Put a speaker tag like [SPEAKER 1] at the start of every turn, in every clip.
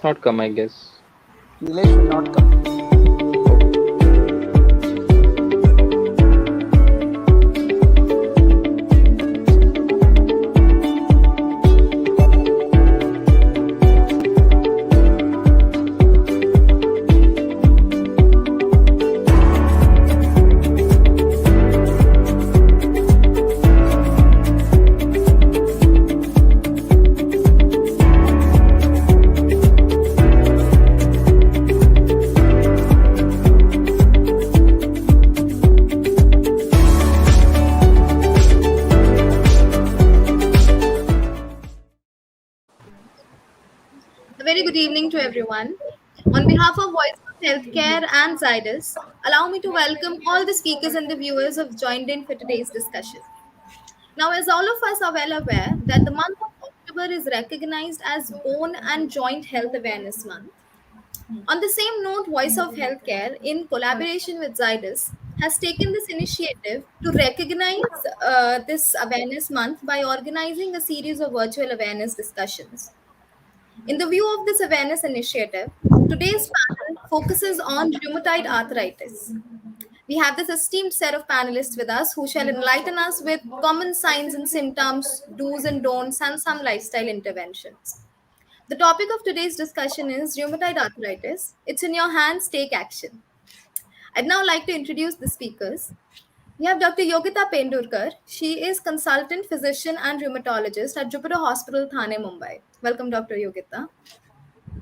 [SPEAKER 1] Not come, I guess.
[SPEAKER 2] Nilesh will not come.
[SPEAKER 3] A very good evening to everyone. On behalf of Voice of Healthcare and Zydus, allow me to welcome all the speakers and the viewers who have joined in for today's discussion. Now, as all of us are well aware that the month of October is recognized as Bone and Joint Health Awareness Month. On the same note, Voice of Healthcare, in collaboration with Zydus, has taken this initiative to recognize this awareness month by organizing a series of virtual awareness discussions. In the view of this awareness initiative, today's panel focuses on rheumatoid arthritis. We have this esteemed set of panelists with us who shall enlighten us with common signs and symptoms, do's and don'ts, and some lifestyle interventions. The topic of today's discussion is rheumatoid arthritis. It's in your hands, take action. I'd now like to introduce the speakers. We have Dr. Yogita Pendurkar. She is consultant physician and rheumatologist at Jupiter Hospital, Thane, Mumbai. Welcome, Dr. Yogita.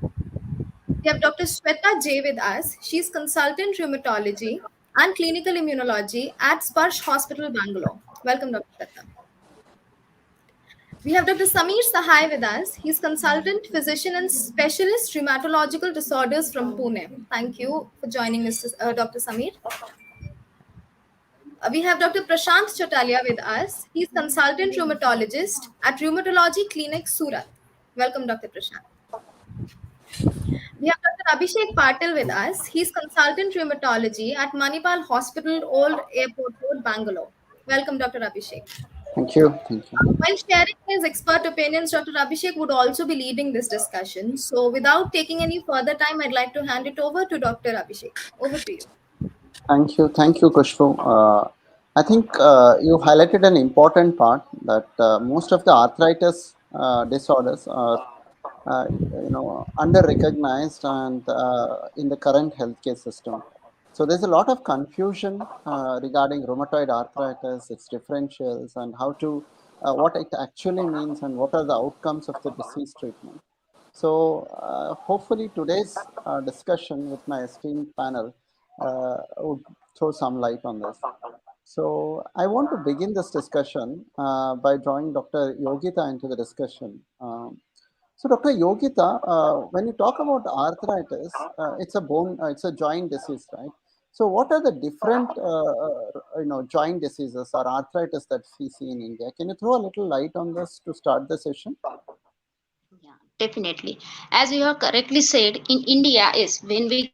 [SPEAKER 3] We have Dr. Swetha J with us. She's consultant rheumatology and clinical immunology at Sparsh Hospital, Bangalore. Welcome, Dr. Swetha. We have Dr. Sahay with us. He's consultant physician and specialist rheumatological disorders from Pune. Thank you for joining us, Dr. Sameer. We have Dr. Prashant chotalia with us. He's consultant rheumatologist at Rheumatology Clinic, Surat. Welcome, Dr. Prashant. We have Dr. Abhishek Patil with us. He's consultant rheumatology at Manipal Hospital, Old Airport Road, Bangalore. Welcome, Dr. Abhishek.
[SPEAKER 2] Thank you. Thank you.
[SPEAKER 3] While sharing his expert opinions, Dr. Abhishek would also be leading this discussion. So, without taking any further time, I'd like to hand it over to Dr. Abhishek. Over to you.
[SPEAKER 2] Thank you. Thank you, Kushbu. I think you highlighted an important part that most of the arthritis disorders are, under-recognized and in the current healthcare system. So there's a lot of confusion regarding rheumatoid arthritis, its differentials, and how to what it actually means and what are the outcomes of the disease treatment. So hopefully today's discussion with my esteemed panel would throw some light on this. So I want to begin this discussion by drawing Dr. Yogita into the discussion. So Dr. Yogita, when you talk about arthritis, it's a joint disease, right? So what are the different, joint diseases or arthritis that we see in India? Can you throw a little light on this to start the session?
[SPEAKER 4] Yeah, definitely. As you have correctly said, in India is when we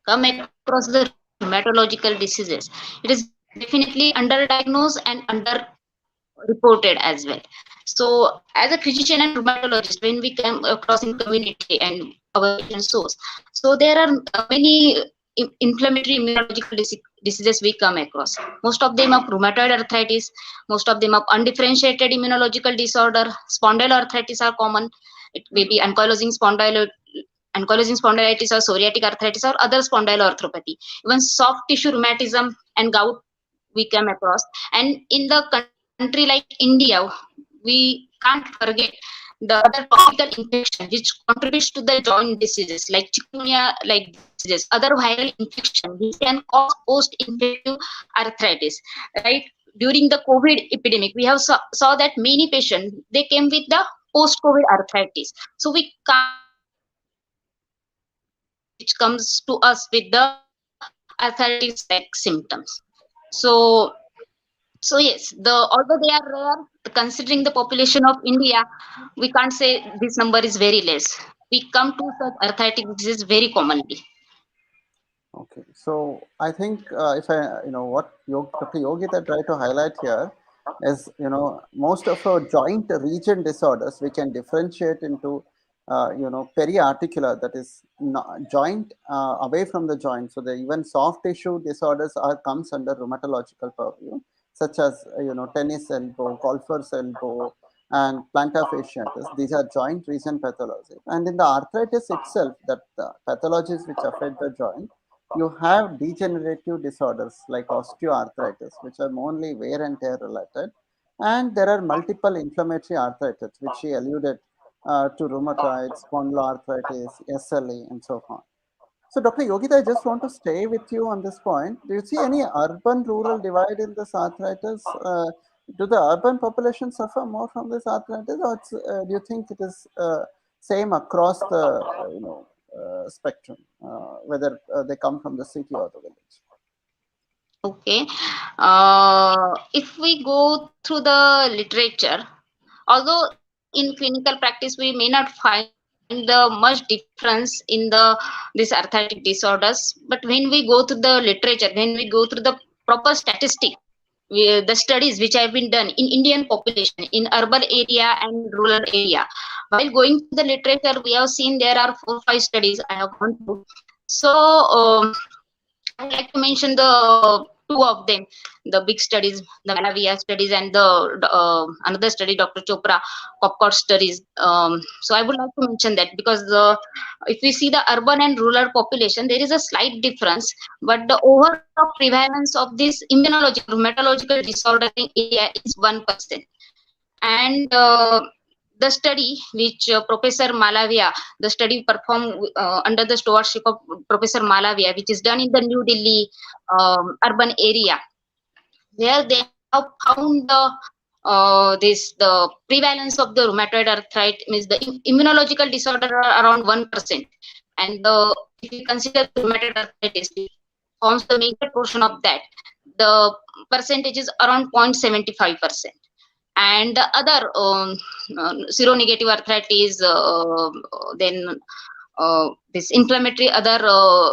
[SPEAKER 4] come across the rheumatological diseases, it is definitely underdiagnosed and underreported as well. So, as a physician and rheumatologist, when we come across in community and our patient source, so there are many inflammatory immunological diseases we come across. Most of them of rheumatoid arthritis, most of them of undifferentiated immunological disorder, spondyloarthritis are common. It may be ankylosing spondylitis or psoriatic arthritis or other spondyloarthropathy. Even soft tissue rheumatism and gout we come across. And in the country like India, we can't forget the other topical infection which contributes to the joint diseases like chikungunya like diseases, other viral infection which can cause post-infective arthritis, right? During the COVID epidemic, we have saw that many patients, they came with the post-COVID arthritis. So we can't which comes to us with the arthritis like symptoms. So yes, although they are rare, considering the population of India, we can't say this number is very less. We come to such arthritic disease very commonly.
[SPEAKER 2] Okay, so I think if what Dr. Yogita tried to highlight here is, most of our joint region disorders we can differentiate into periarticular, that is joint away from the joint. So the even soft tissue disorders comes under rheumatological purview, such as tennis elbow, golfer's elbow, and plantar fasciitis. These are joint region pathologies. And in the arthritis itself, that pathologies which affect the joint, you have degenerative disorders like osteoarthritis, which are mainly wear and tear related, and there are multiple inflammatory arthritis, which she alluded to rheumatoid, spondyloarthritis, SLE, and so on. So, Dr. Yogita, I just want to stay with you on this point. Do you see any urban-rural divide in this arthritis? Do the urban population suffer more from this arthritis, or do you think it is same across the spectrum, whether they come from the city or the village?
[SPEAKER 4] Okay. If we go through the literature, although in clinical practice we may not find the much difference in this arthritic disorders, but when we go through the literature, when we go through the proper statistic, the studies which have been done in Indian population in urban area and rural area, while going through the literature, we have seen there are 4-5 studies I have gone through. So I would like to mention the two of them, the big studies, the Malavia studies and the another study, Dr. Chopra Popcott studies. So I would like to mention that because if we see the urban and rural population, there is a slight difference, but the overall prevalence of this immunological rheumatological disorder in India is 1%. And the study which Professor Malavia, the study performed under the stewardship of Professor Malavia, which is done in the New Delhi urban area, where they have found the prevalence of the rheumatoid arthritis, means the immunological disorder are around 1%, and if we consider rheumatoid arthritis, it forms the major portion of that. The percentage is around 0.75%. And the other seronegative arthritis, then this inflammatory other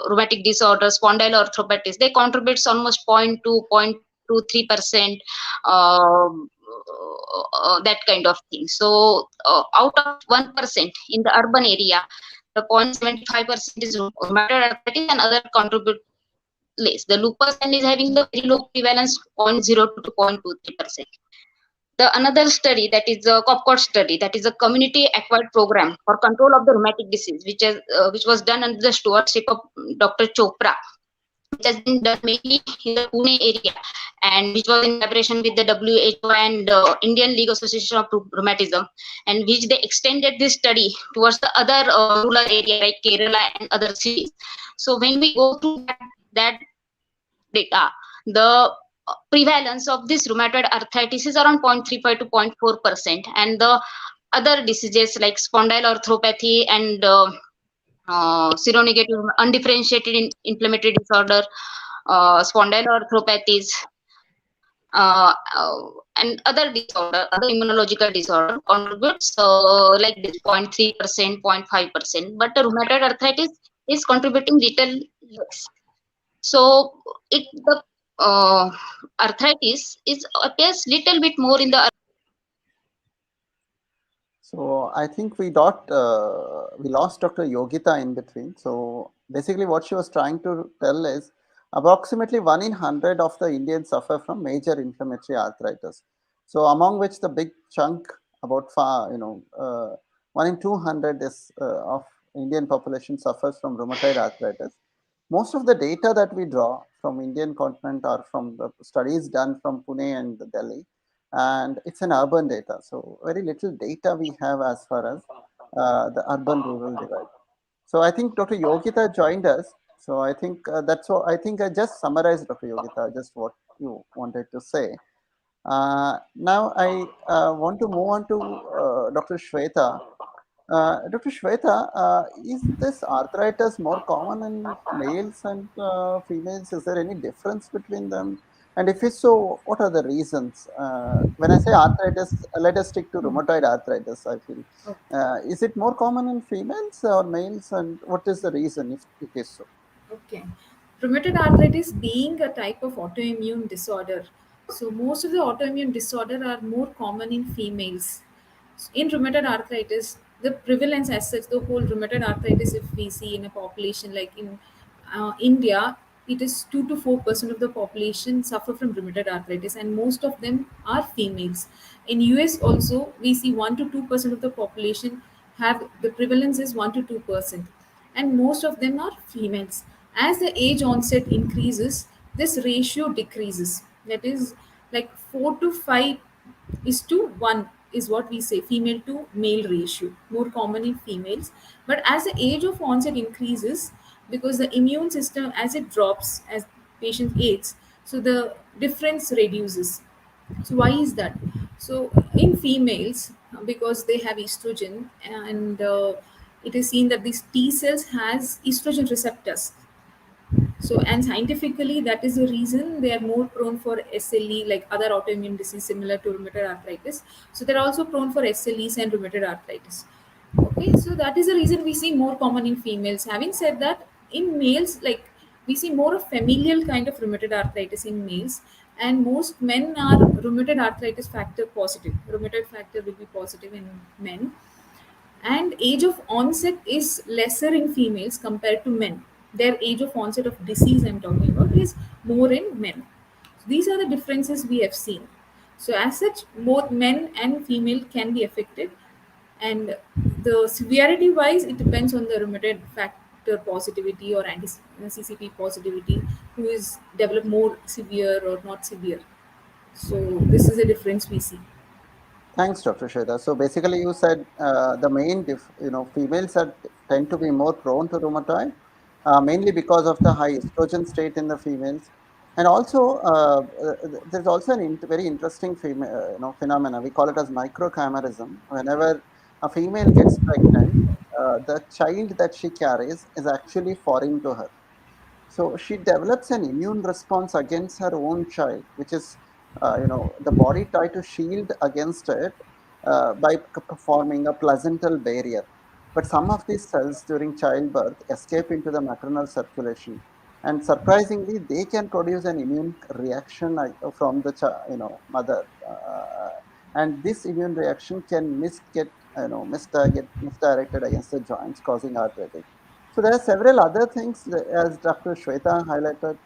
[SPEAKER 4] rheumatic disorders, spondyloarthropathies, they contributes almost 0.2-0.23%, that kind of thing. So out of 1% in the urban area, the 0.75% is rheumatoid arthritis and other contribute less. The lupus is having the very low prevalence, 0.02 to 0.23%. The another study, that is the Popcott study, that is a community acquired program for control of the rheumatic disease, which was done under the stewardship of Dr. Chopra, which has been done mainly in the Pune area, and which was in collaboration with the WHO and Indian League Association of Rheumatism, and which they extended this study towards the other rural area like Kerala and other cities. So when we go through that data, the prevalence of this rheumatoid arthritis is around 0.35 to 0.4%, and the other diseases like spondyloarthropathy and seronegative undifferentiated inflammatory disorder, spondyloarthropathies, and other disorder, other immunological disorder contributes like this 0.3%, 0.5%, but the rheumatoid arthritis is contributing little less. So the arthritis appears little bit more in the.
[SPEAKER 2] So I think we lost Dr. Yogita in between. So basically what she was trying to tell is approximately 1 in 100 of the Indians suffer from major inflammatory arthritis. So among which the big chunk, about 1 in 200 is of Indian population suffers from rheumatoid arthritis. Most of the data that we draw from Indian continent are from the studies done from Pune and Delhi, and it's an urban data. So very little data we have as far as the urban-rural divide. So I think Dr. Yogita joined us. So I think that's what I think I just summarized, Dr. Yogita, just what you wanted to say. Now I want to move on to Dr. Swetha. Dr. Swetha, is this arthritis more common in males and females? Is there any difference between them? And if it's so, what are the reasons? When I say arthritis, let us stick to rheumatoid arthritis, I feel. Is it more common in females or males? And what is the reason if it is so?
[SPEAKER 1] Okay. Rheumatoid arthritis being a type of autoimmune disorder. So most of the autoimmune disorder are more common in females. In rheumatoid arthritis, the prevalence as such, the whole rheumatoid arthritis, if we see in a population like in India, it is 2 to 4% of the population suffer from rheumatoid arthritis, and most of them are females. In US also, we see 1 to 2% of the population have the prevalence is 1 to 2%, and most of them are females. As the age onset increases, this ratio decreases. That is like 4 to 5:1 is what we say, female to male ratio, more common in females. But as the age of onset increases, because the immune system as it drops as patient ages, so the difference reduces. So why is that? So in females, because they have estrogen, and it is seen that these T cells has estrogen receptors. So, and scientifically, that is the reason they are more prone for SLE, like other autoimmune disease similar to rheumatoid arthritis. So, they're also prone for SLEs and rheumatoid arthritis. Okay, so that is the reason we see more common in females. Having said that, in males, like we see more of familial kind of rheumatoid arthritis in males, and most men are rheumatoid arthritis factor positive. Rheumatoid factor will be positive in men, and age of onset is lesser in females compared to men. Their age of onset of disease I'm talking about is more in men. These are the differences we have seen. So as such, both men and female can be affected, and the severity wise it depends on the rheumatoid factor positivity or anti-CCP positivity, who is developed more severe or not severe. So this is the difference we see.
[SPEAKER 2] Thanks, Dr. Swetha. So basically, you said the main, females tend to be more prone to rheumatoid, mainly because of the high estrogen state in the females, and also there's also very interesting phenomena. We call it as microchimerism. Whenever a female gets pregnant, the child that she carries is actually foreign to her. So she develops an immune response against her own child, which is, the body try to shield against it by forming a placental barrier. But some of these cells during childbirth escape into the maternal circulation, and surprisingly, they can produce an immune reaction from the mother, and this immune reaction can misdirected against the joints, causing arthritis. So there are several other things, as Dr. Swetha highlighted,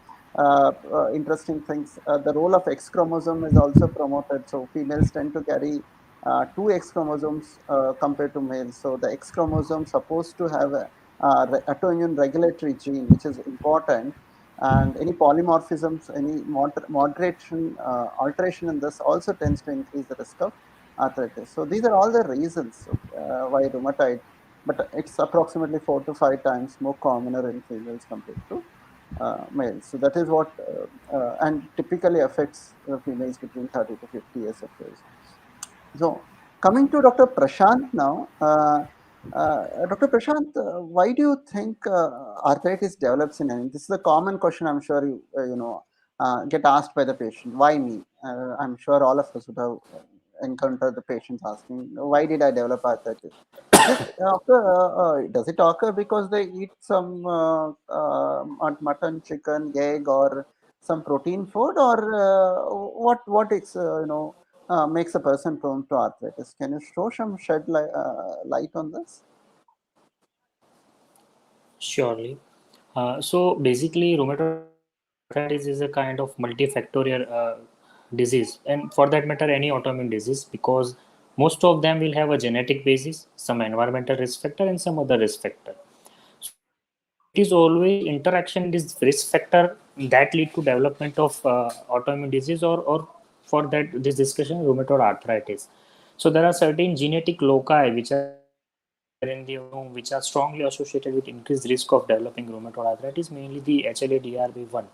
[SPEAKER 2] interesting things. The role of X chromosome is also promoted. So females tend to carry two X chromosomes compared to males. So the X chromosome supposed to have a autoimmune regulatory gene, which is important. And any polymorphisms, any moderation, alteration in this also tends to increase the risk of arthritis. So these are all the reasons why rheumatoid, but it's approximately 4 to 5 times more commoner in females compared to males. So that is what, and typically affects females between 30 to 50 years of age. So coming to Dr. Prashant now, Dr. Prashant, why do you think arthritis develops in men? This is a common question. I'm sure you get asked by the patient. Why me? I'm sure all of us would have encountered the patients asking, why did I develop arthritis? Does it occur because they eat some mutton, chicken, egg, or some protein food, or what is makes a person prone to arthritis? Can you throw some light on this?
[SPEAKER 5] Surely. So basically, rheumatoid arthritis is a kind of multifactorial disease, and for that matter, any autoimmune disease, because most of them will have a genetic basis, some environmental risk factor, and some other risk factor. So it is always interaction this risk factor that lead to development of autoimmune disease, or for that this discussion rheumatoid arthritis. So there are certain genetic loci which are there in the genome which are strongly associated with increased risk of developing rheumatoid arthritis, mainly the HLA-DRB1.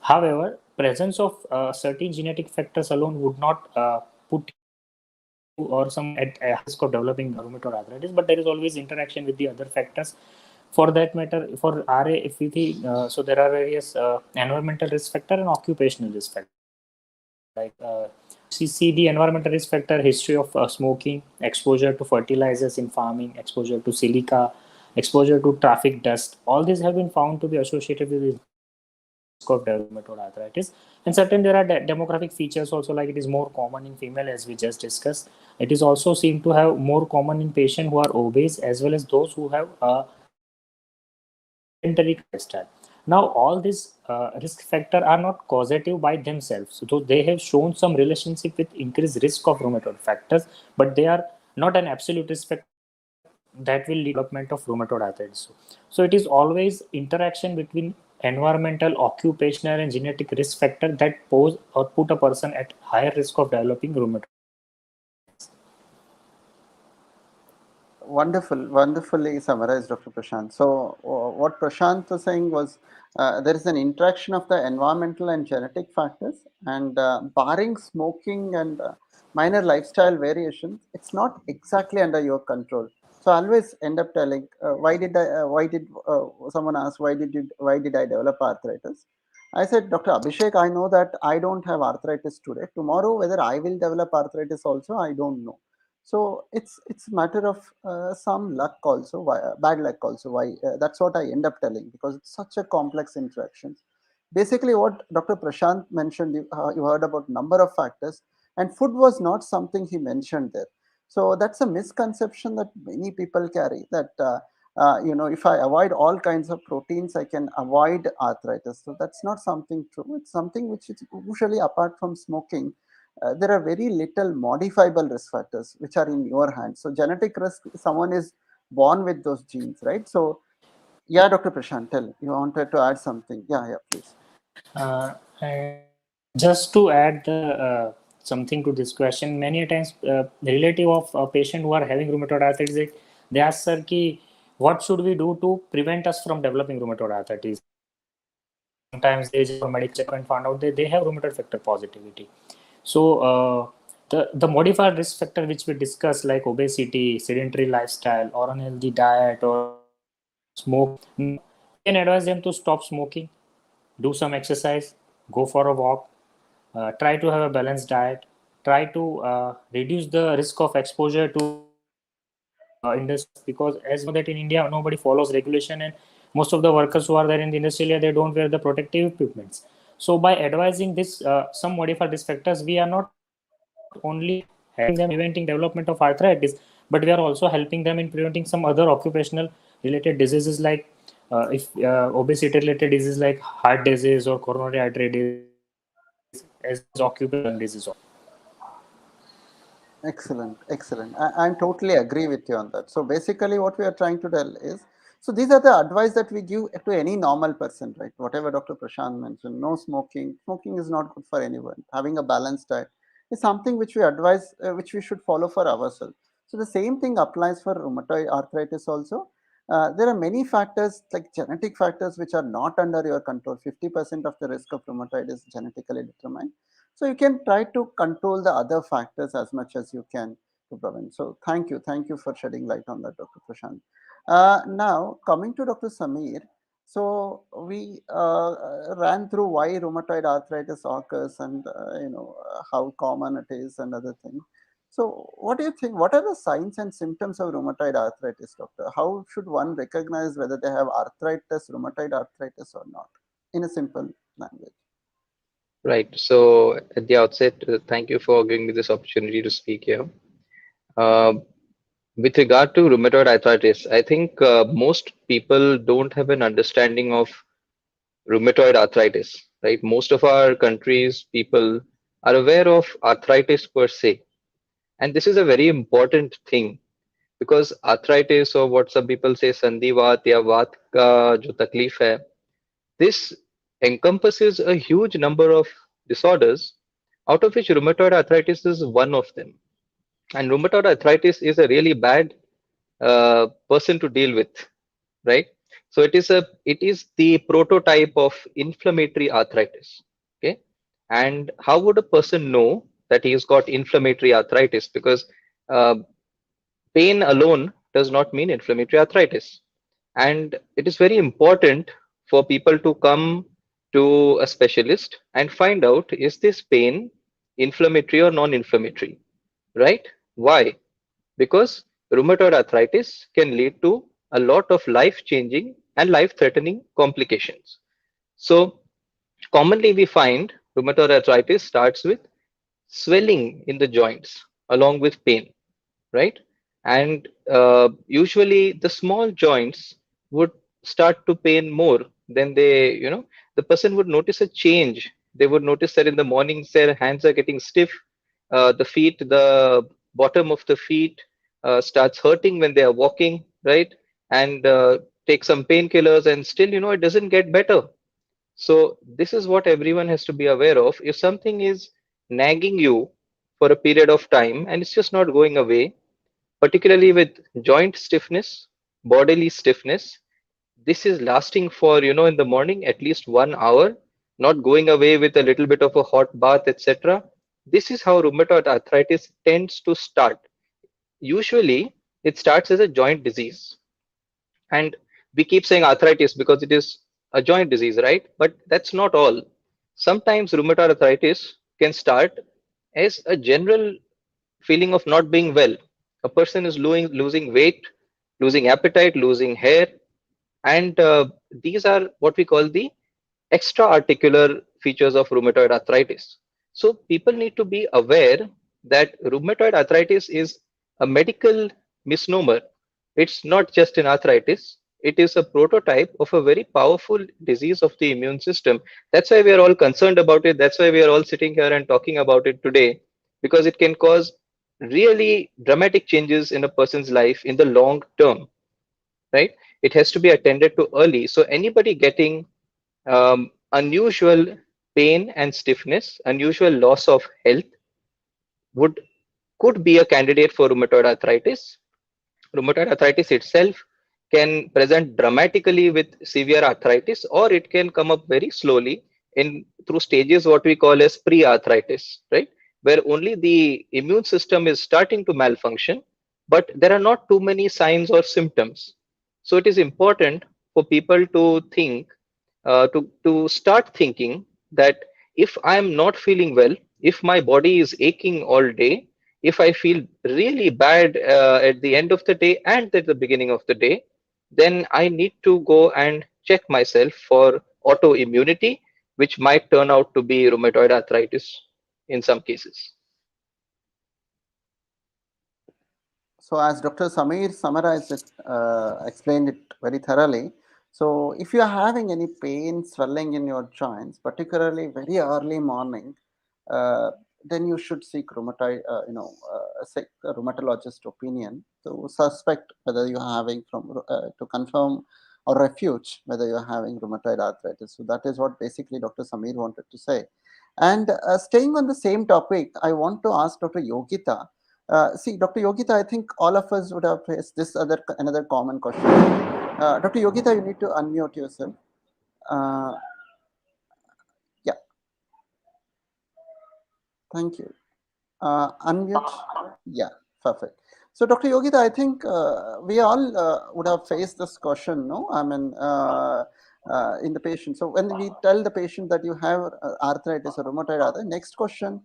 [SPEAKER 5] However, presence of certain genetic factors alone would not put you or someone at a high risk of developing rheumatoid arthritis, but there is always interaction with the other factors. For that matter, for RA, if we think, so there are various environmental risk factor and occupational risk factor. Like see the environmental risk factor, history of smoking, exposure to fertilizers in farming, exposure to silica, exposure to traffic dust. All these have been found to be associated with increased risk of developing risk of developing rheumatoid arthritis. And certain there are demographic features also, like it is more common in female, as we just discussed. It is also seen to have more common in patients who are obese, as well as those who have sedentary lifestyle. Now, all these risk factors are not causative by themselves. So they have shown some relationship with increased risk of rheumatoid factors, but they are not an absolute risk factor that will lead to development of rheumatoid arthritis. So it is always interaction between environmental, occupational, and genetic risk factor that pose or put a person at higher risk of developing rheumatoid arthritis.
[SPEAKER 2] Wonderfully summarized, Dr. Prashant. So, what Prashant was saying was there is an interaction of the environmental and genetic factors, and barring smoking and minor lifestyle variations, it's not exactly under your control. So, I always end up telling, why did someone ask, why did I develop arthritis? I said, Dr. Abhishek, I know that I don't have arthritis today. Tomorrow, whether I will develop arthritis also, I don't know. So it's a matter of some luck also, bad luck also. Why that's what I end up telling, because it's such a complex interaction. Basically, what Dr. Prashant mentioned, you heard about number of factors, and food was not something he mentioned there. So that's a misconception that many people carry, that if I avoid all kinds of proteins, I can avoid arthritis. So that's not something true. It's something which is usually, apart from smoking, there are very little modifiable risk factors which are in your hands. So genetic risk, someone is born with those genes, right? So yeah, Dr. Prashant, tell, you wanted to add something. Yeah, please.
[SPEAKER 5] And just to add something to this question, many times the relative of a patient who are having rheumatoid arthritis, they ask, sir, ki, what should we do to prevent us from developing rheumatoid arthritis? Sometimes they just for medical check and found out that they have rheumatoid factor positivity. So the modified risk factor which we discussed, like obesity, sedentary lifestyle, or unhealthy diet, or smoke, we can advise them to stop smoking, do some exercise, go for a walk, try to have a balanced diet, try to reduce the risk of exposure to industry, because as you know that in India nobody follows regulation, and most of the workers who are there in the industrial area, they don't wear the protective equipments. So by advising this some modified risk factors, we are not only helping them preventing development of arthritis, but we are also helping them in preventing some other occupational related diseases, like if obesity related diseases like heart disease or coronary artery disease, as well as occupational disease.
[SPEAKER 2] Excellent. I'm totally agree with you on that. So basically, what we are trying to tell is, so these are the advice that we give to any normal person, right? Whatever Dr. Prashant mentioned, no smoking. Smoking is not good for anyone. Having a balanced diet is something which we advise, which we should follow for ourselves. So the same thing applies for rheumatoid arthritis also. There are many factors, like genetic factors, which are not under your control. 50% of the risk of rheumatoid is genetically determined. So you can try to control the other factors as much as you can to prevent. So thank you for shedding light on that, Dr. Prashant. Now coming to Dr. Sameer. So we ran through why rheumatoid arthritis occurs, and how common it is and other things. So what do you think? What are the signs and symptoms of rheumatoid arthritis, doctor? How should one recognize whether they have rheumatoid arthritis or not, in a simple language?
[SPEAKER 6] Right. So at the outset, thank you for giving me this opportunity to speak here. Uh, with regard to rheumatoid arthritis, I think most people don't have an understanding of rheumatoid arthritis, right? Most of our countries, people are aware of arthritis per se. And this is a very important thing, because arthritis, or what some people say संधिवात या वात का जो तकलीफ है, this encompasses a huge number of disorders, out of which rheumatoid arthritis is one of them. And rheumatoid arthritis is a really bad person to deal with, right? So it is the prototype of inflammatory arthritis. Okay, and how would a person know that he's got inflammatory arthritis? Because uh, pain alone does not mean inflammatory arthritis. And it is very important for people to come to a specialist and find out, is this pain inflammatory or non-inflammatory, right? Why? Because rheumatoid arthritis can lead to a lot of life changing and life threatening complications. So Commonly, we find rheumatoid arthritis starts with swelling in the joints along with pain, right? And usually the small joints would start to pain more than the person would notice a change. They would notice that in the mornings their hands are getting stiff, the bottom of the feet starts hurting when they are walking, right? And take some painkillers, and still, it doesn't get better. So this is what everyone has to be aware of. If something is nagging you for a period of time and it's just not going away, particularly with joint stiffness, bodily stiffness, this is lasting for, in the morning at least 1 hour, not going away with a little bit of a hot bath, etc. This is how rheumatoid arthritis tends to start. Usually, it starts as a joint disease. And we keep saying arthritis because it is a joint disease, right? But that's not all. Sometimes rheumatoid arthritis can start as a general feeling of not being well. A person is losing weight, losing appetite, losing hair, and these are what we call the extra articular features of rheumatoid arthritis. So people need to be aware that rheumatoid arthritis is a medical misnomer. It's not just an arthritis. It is a prototype of a very powerful disease of the immune system. That's why we are all concerned about it. That's why we are all sitting here and talking about it today, because it can cause really dramatic changes in a person's life in the long term, right? It has to be attended to early. So anybody getting unusual pain and stiffness, unusual loss of health would could be a candidate for rheumatoid arthritis. Rheumatoid arthritis itself can present dramatically with severe arthritis, or it can come up very slowly in through stages what we call as pre-arthritis, right? Where only the immune system is starting to malfunction, but there are not too many signs or symptoms. So it is important for people to think, to start thinking that if I am not feeling well, if my body is aching all day, if I feel really bad at the end of the day and at the beginning of the day, then I need to go and check myself for autoimmunity, which might turn out to be rheumatoid arthritis in some cases.
[SPEAKER 2] So as Dr. Sameer summarized it, explained it very thoroughly. So if you are having any pain, swelling in your joints, particularly very early morning, uh, then you should seek seek a rheumatologist opinion to suspect whether you are having to confirm or refute whether you are having rheumatoid arthritis. So that is what basically Dr. Sameer wanted to say. And staying on the same topic, I want to ask Dr. Yogita. See, Dr. Yogita, I think all of us would have faced this another common question. Dr. Yogita, you need to unmute yourself. Uh, yeah, thank you. Unmute. Yeah, perfect. So, Dr. Yogita, I think we all would have faced this question, no? I mean, in the patient. So, when we tell the patient that you have arthritis or rheumatoid arthritis, next question,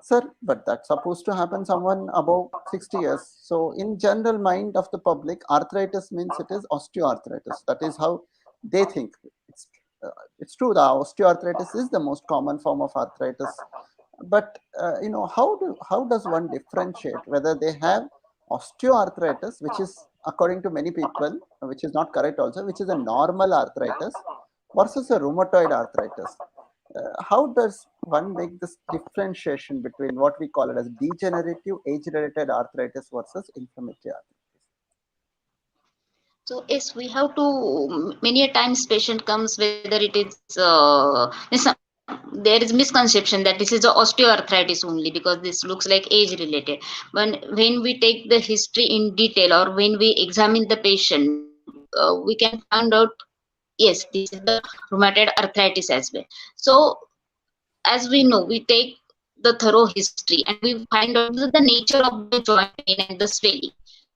[SPEAKER 2] sir, but that's supposed to happen someone above 60 years. So, in general mind of the public, arthritis means it is osteoarthritis. That is how they think. It's, uh, it's true, the osteoarthritis is the most common form of arthritis, but how does one differentiate whether they have osteoarthritis, which is according to many people, which is not correct also, which is a normal arthritis, versus a rheumatoid arthritis? How does one make this differentiation between what we call it as degenerative age-related arthritis versus inflammatory arthritis?
[SPEAKER 4] So yes, we have to many a times patient comes whether it is there is misconception that this is a osteoarthritis only because this looks like age related. When we take the history in detail or when we examine the patient, we can find out yes, this is the rheumatoid arthritis as well. So as we know, we take the thorough history and we find out the nature of the joint pain and the swelling.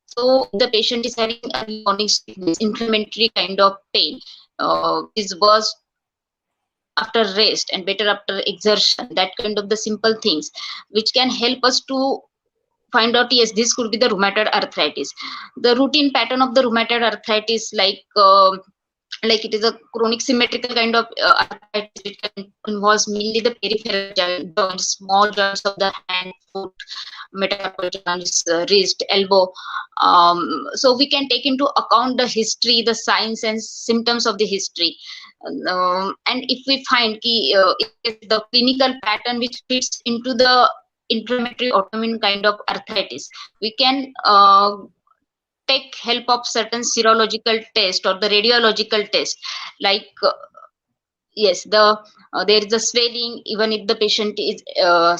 [SPEAKER 4] So if the patient is having early morning sickness, inflammatory kind of pain, is worse after rest and better after exertion, that kind of the simple things which can help us to find out yes, this could be the rheumatoid arthritis. The routine pattern of the rheumatoid arthritis, like like it is a chronic symmetrical kind of arthritis which involves mainly the peripheral joints, small joints of the hand, foot, metacarpal joints, wrist, elbow. So we can take into account the history, the signs and symptoms of the history. And if we find the clinical pattern which fits into the inflammatory autoimmune kind of arthritis, we can take help of certain serological test or the radiological test, like yes, there is a swelling even if the patient is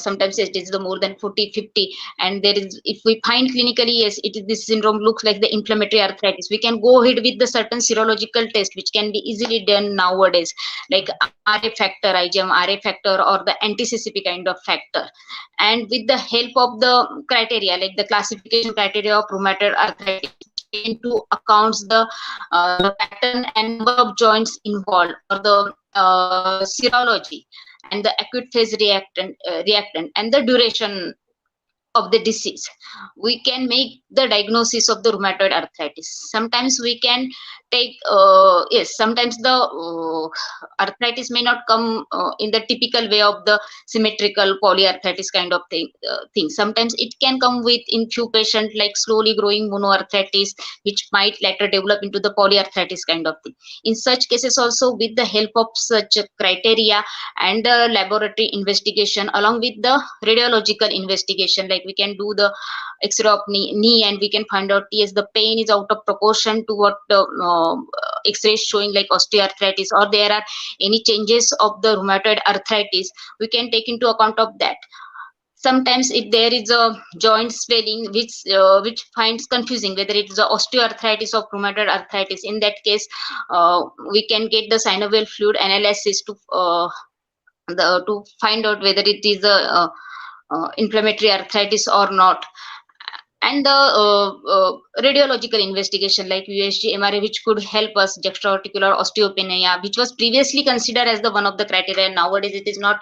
[SPEAKER 4] sometimes it is the more than 40-50, and there is, if we find clinically yes it is, this syndrome looks like the inflammatory arthritis, we can go ahead with the certain serological test which can be easily done nowadays, like RA factor, IgM RA factor, or the anti-CCP kind of factor. And with the help of the criteria, like the classification criteria of rheumatoid arthritis, into accounts the pattern and number of joints involved, or the serology and the acute phase reactant and the duration of the disease, we can make the diagnosis of the rheumatoid arthritis. Sometimes we can take yes, sometimes the arthritis may not come in the typical way of the symmetrical polyarthritis kind of thing. Sometimes it can come with in few patients like slowly growing monoarthritis which might later develop into the polyarthritis kind of thing. In such cases also, with the help of such criteria and laboratory investigation along with the radiological investigation, like we can do the x-ray of knee and we can find out yes the pain is out of proportion to what the x-ray is showing, like osteoarthritis, or there are any changes of the rheumatoid arthritis, we can take into account of that. Sometimes if there is a joint swelling which finds confusing whether it is a osteoarthritis or rheumatoid arthritis, in that case we can get the synovial fluid analysis to find out whether it is a inflammatory arthritis or not. And the radiological investigation like USG MRA, which could help us, juxtaarticular osteopenia, which was previously considered as the one of the criteria, and nowadays it is not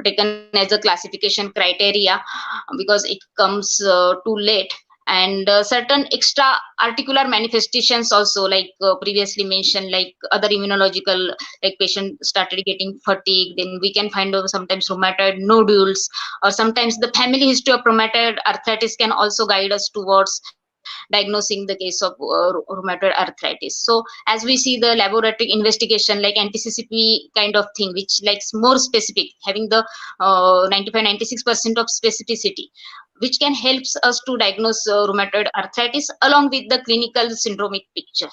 [SPEAKER 4] taken as a classification criteria because it comes too late. And certain extra articular manifestations also, like previously mentioned, like other immunological, like patient started getting fatigue, then we can find out sometimes rheumatoid nodules, or sometimes the family history of rheumatoid arthritis can also guide us towards diagnosing the case of rheumatoid arthritis. So as we see the laboratory investigation like anti-CCP kind of thing, which likes more specific, having the 95-96% of specificity, which can helps us to diagnose rheumatoid arthritis along with the clinical syndromic picture.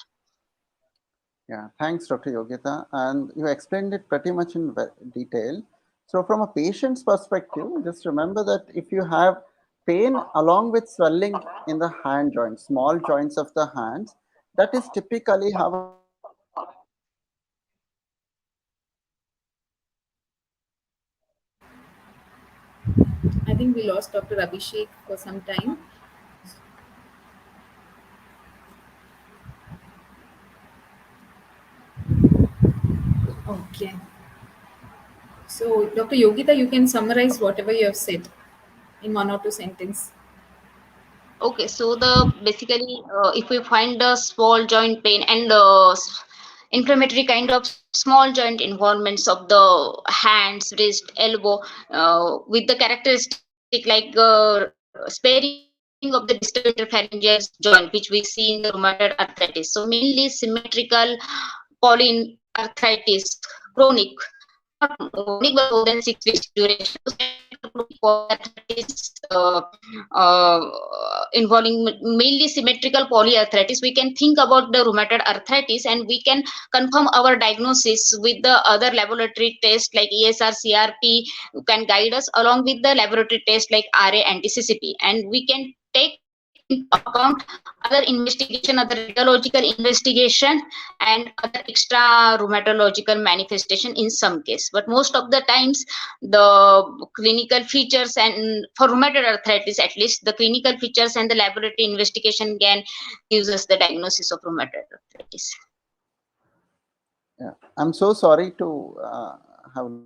[SPEAKER 2] Yeah, thanks, Dr. Yogita. And you explained it pretty much in detail. So from a patient's perspective, just remember that if you have pain along with swelling in the hand joints, small joints of the hands, that is typically how a patient presents.
[SPEAKER 1] I think we lost Dr. Abhishek for some time. Okay. So, Dr. Yogita, you can summarize whatever you have said in one or two sentences.
[SPEAKER 4] Okay, so the basically if we find the small joint pain and inflammatory kind of small joint involvements of the hands, wrist, elbow, with the characteristic like sparing of the distal interphalangeal joint, which we see in the rheumatoid arthritis. So mainly symmetrical polyarthritis, chronic, not chronic but more than 6 weeks duration. So symmetrical chronic polyarthritis involving mainly symmetrical polyarthritis, we can think about the rheumatoid arthritis and we can confirm our diagnosis with the other laboratory tests like ESR, CRP can guide us along with the laboratory test like RA, anti-CCP, and we can take into account other investigation, other radiological investigation, and other extra rheumatological manifestation in some case. But most of the times the clinical features, and for rheumatoid arthritis at least, the clinical features and the laboratory investigation can gives us the diagnosis of rheumatoid arthritis.
[SPEAKER 2] Yeah, I'm so sorry to have lost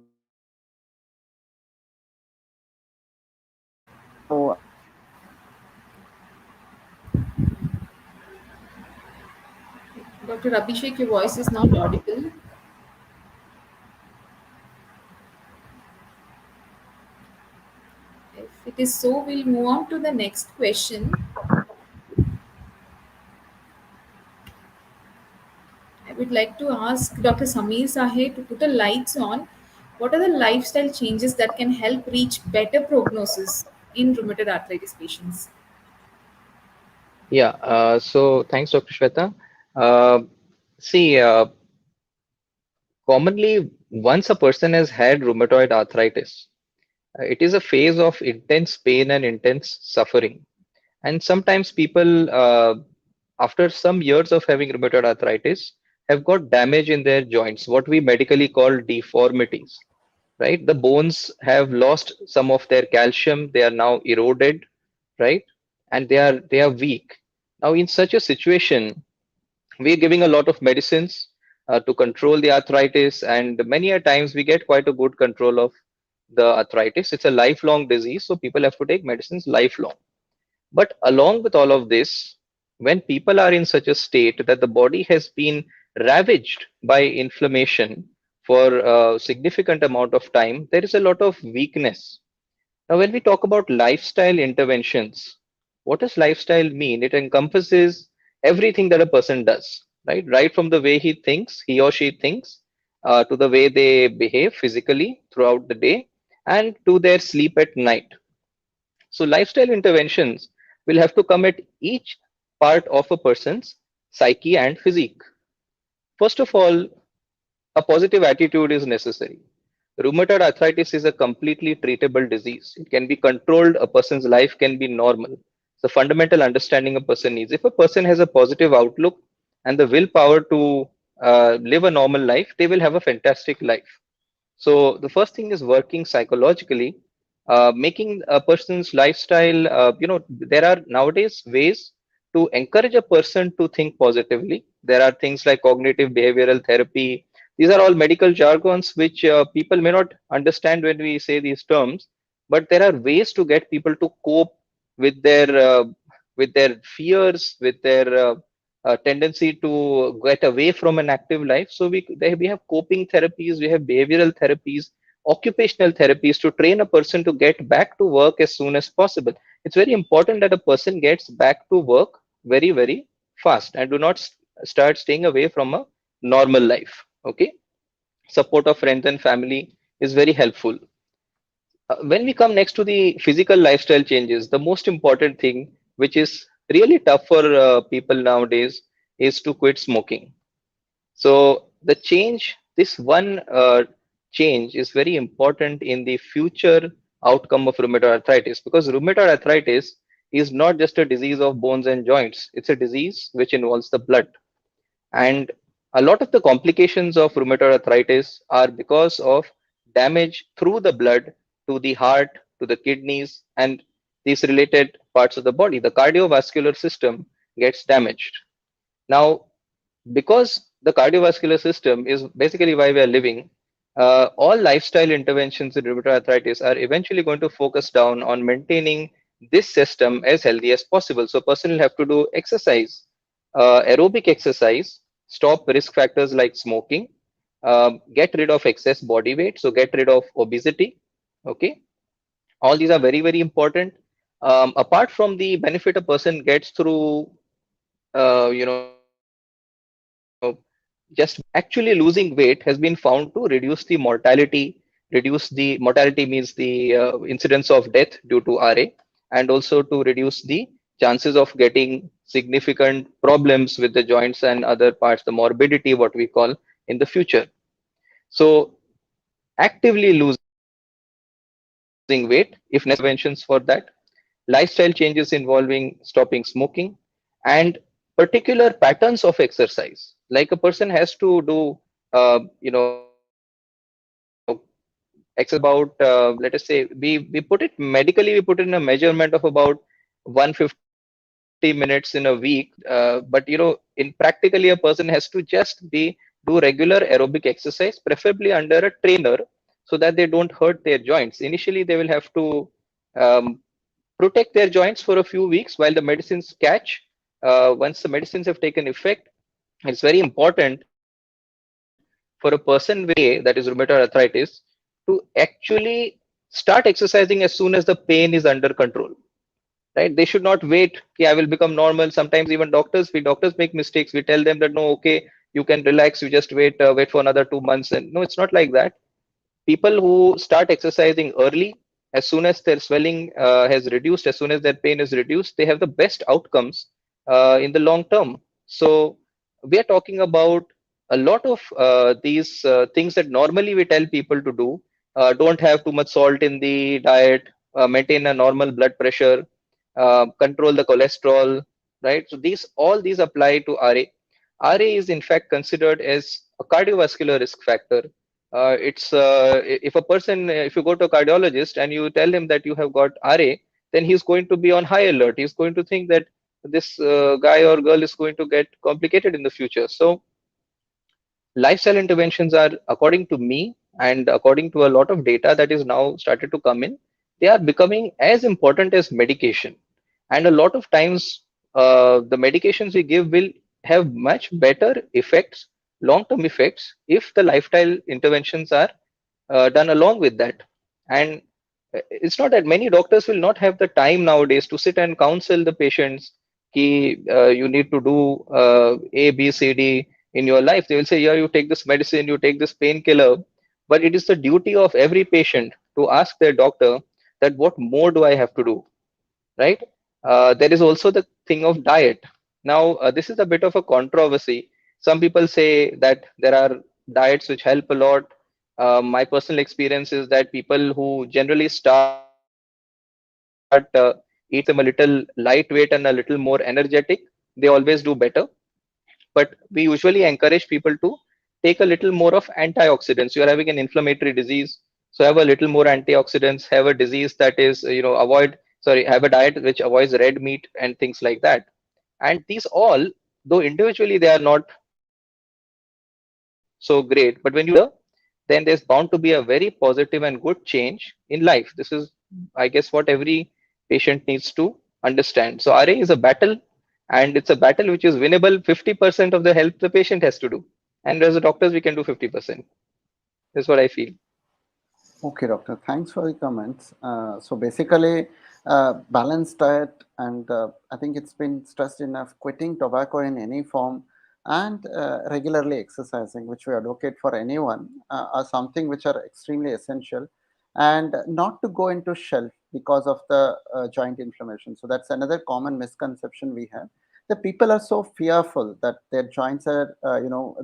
[SPEAKER 2] Dr. Yogita. So
[SPEAKER 1] Dr. Abhishek, your voice is not audible. If it is so, we'll move on to the next question. I would like to ask Dr. Sameer Sahay to put the lights on. What are the lifestyle changes that can help reach better prognosis in rheumatoid arthritis patients?
[SPEAKER 6] Yeah, so thanks, Dr. Shweta. Uh, see, commonly, once a person has had rheumatoid arthritis, it is a phase of intense pain and intense suffering. And sometimes people, after some years of having rheumatoid arthritis, have got damage in their joints, what we medically call deformities, right? The bones have lost some of their calcium, they are now eroded, right? And they are weak. Now, in such a situation, we're giving a lot of medicines to control the arthritis, and many a times we get quite a good control of the arthritis. It's a lifelong disease, so people have to take medicines lifelong. But along with all of this, when people are in such a state that the body has been ravaged by inflammation for a significant amount of time, there is a lot of weakness. Now, when we talk about lifestyle interventions, what does lifestyle mean? It encompasses everything that a person does, right? Right from the way he thinks, he or she thinks, to the way they behave physically throughout the day, and to their sleep at night. So, lifestyle interventions will have to come at each part of a person's psyche and physique. First of all, a positive attitude is necessary. Rheumatoid arthritis is a completely treatable disease. It can be controlled, a person's life can be normal. The fundamental understanding a person needs. If a person has a positive outlook and the willpower to live a normal life, they will have a fantastic life. So the first thing is working psychologically, making a person's lifestyle. There are nowadays ways to encourage a person to think positively. There are things like cognitive behavioral therapy. These are all medical jargons which people may not understand when we say these terms, but there are ways to get people to cope with their fears, with their tendency to get away from an active life. So we have coping therapies, we have behavioral therapies, occupational therapies to train a person to get back to work as soon as possible. It's very important that a person gets back to work very, very fast and do not start staying away from a normal life. Okay. Support of friends and family is very helpful. When we come next to the physical lifestyle changes, the most important thing, which is really tough for people nowadays, is to quit smoking. So the change, this one change is very important in the future outcome of rheumatoid arthritis, because rheumatoid arthritis is not just a disease of bones and joints. It's a disease which involves the blood. And a lot of the complications of rheumatoid arthritis are because of damage through the blood to the heart, to the kidneys, and these related parts of the body. The cardiovascular system gets damaged. Now, because the cardiovascular system is basically why we are living, all lifestyle interventions in rheumatoid arthritis are eventually going to focus down on maintaining this system as healthy as possible. So, person will have to do exercise, aerobic exercise, stop risk factors like smoking, get rid of excess body weight, so get rid of obesity. Okay, all these are very, very important. Apart from the benefit a person gets through just actually losing weight has been found to reduce the mortality. Mortality means the incidence of death due to RA, and also to reduce the chances of getting significant problems with the joints and other parts, the morbidity, what we call, in the future. So actively losing weight, if necessary, interventions for that, lifestyle changes involving stopping smoking, and particular patterns of exercise. Like a person has to do, exercise about, let us say, we put it medically, we put it in a measurement of about 150 minutes in a week. In practically, a person has to just do regular aerobic exercise, preferably under a trainer, so that they don't hurt their joints. Initially, they will have to um, protect their joints for a few weeks while the medicines catch. Once the medicines have taken effect, It's very important for a person with RA, that is rheumatoid arthritis, to actually start exercising as soon as the pain is under control. Right? They should not wait. Okay, I will become normal. Sometimes even doctors make mistakes. We tell them that no, okay, you can relax. You just wait for another 2 months. And no, it's not like that. People who start exercising early, as soon as their swelling has reduced, as soon as their pain is reduced, they have the best outcomes in the long term. So we are talking about a lot of these things that normally we tell people to do. Don't have too much salt in the diet, maintain a normal blood pressure, control the cholesterol, right? So all these apply to RA. RA is in fact considered as a cardiovascular risk factor. If a person, if you go to a cardiologist and you tell him that you have got RA, then he's going to be on high alert. He's going to think that this guy or girl is going to get complicated in the future. So lifestyle interventions are, according to me and according to a lot of data that is now started to come in, they are becoming as important as medication. And a lot of times, the medications we give will have much better effects, long term effects, if the lifestyle interventions are done along with that. And it's not that many doctors will not have the time nowadays to sit and counsel the patients ki you need to do A, B, C, D in your life. They will say, yeah, you take this medicine, you take this painkiller. But it is the duty of every patient to ask their doctor that what more do I have to do, right? There is also the thing of diet. Now, this is a bit of a controversy. Some people say that there are diets which help a lot. My personal experience is that people who generally start eat them a little lightweight and a little more energetic, they always do better. But we usually encourage people to take a little more of antioxidants. You are having an inflammatory disease, so have a little more antioxidants, have a disease that is, have a diet which avoids red meat and things like that. And these all, though individually they are not so great, but when you put them together, then there's bound to be a very positive and good change in life. This is, I guess, what every patient needs to understand. So RA is a battle, and it's a battle which is winnable. 50% of the help the patient has to do. And as a doctors, we can do 50%. That's what I feel.
[SPEAKER 2] Okay, doctor. Thanks for the comments. So basically, balanced diet, and I think it's been stressed enough, quitting tobacco in any form and regularly exercising, which we advocate for anyone, are something which are extremely essential, and not to go into shelf because of the joint inflammation. So that's another common misconception we have. The people are so fearful that their joints are,